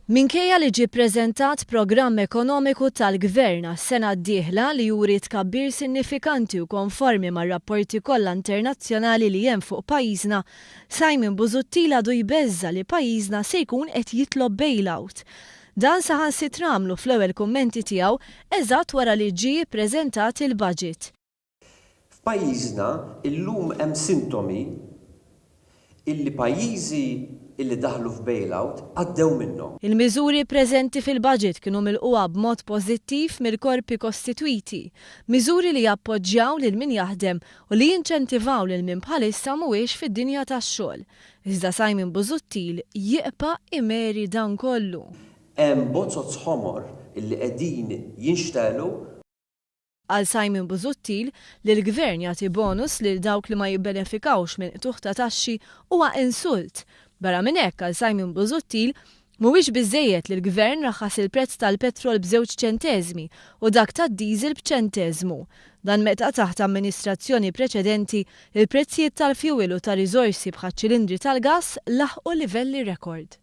Minkejja li ġie preżentat programm ekonomiku tal-Gvern għas-sena d-dieħla li juri tkabbir sinnifikanti u konformi mar-rapporti kollha internazzjonali li hemm fuq pajjiżna, Simon Busuttil għadu jbeżża li pajjiżna se jkun qed jitlob bailout. Dan saħansittra għamlu fl-ewwel kummenti tiegħu eżatt wara li ġie preżentat il-baġit. F'pajjiżna illum hemm sintomi illi pajjiżi illi daħlu f'bailout għaddew minnhom. Il-miżuri preżenti fil-baġit kienu milquha b'mod pożittiv mill-korpi kostitwiti, miżuri li jappoġġjaw lil min jaħdem u li jinċentivaw lil min bħalissa mhuwiex fid-dinja tax-xogħol. Iżda Simon Busuttil jieqpa' imeri dan kollu. Hemm Bozoz ħomor illi qegħdin jinxtelu. Għal Simon Busuttil li l-Gvern jagħti bonus lil dawk li ma jibbenefikawx minn qtuħ ta' taxxi huwa insult. Barra minn hekk għal Simon Busuttil mhuwiex biżżejjed li l-Gvern raħħas il-prezz tal-petrol b'2 ċenteżmi u dak tad-diesel b'1 Dan meta taħt amministrazzjoni preċedenti il-prezzijiet tal-fjuwil u ta' riżorsi bħaċ-ċilindri tal-gass laħqu livelli rekord.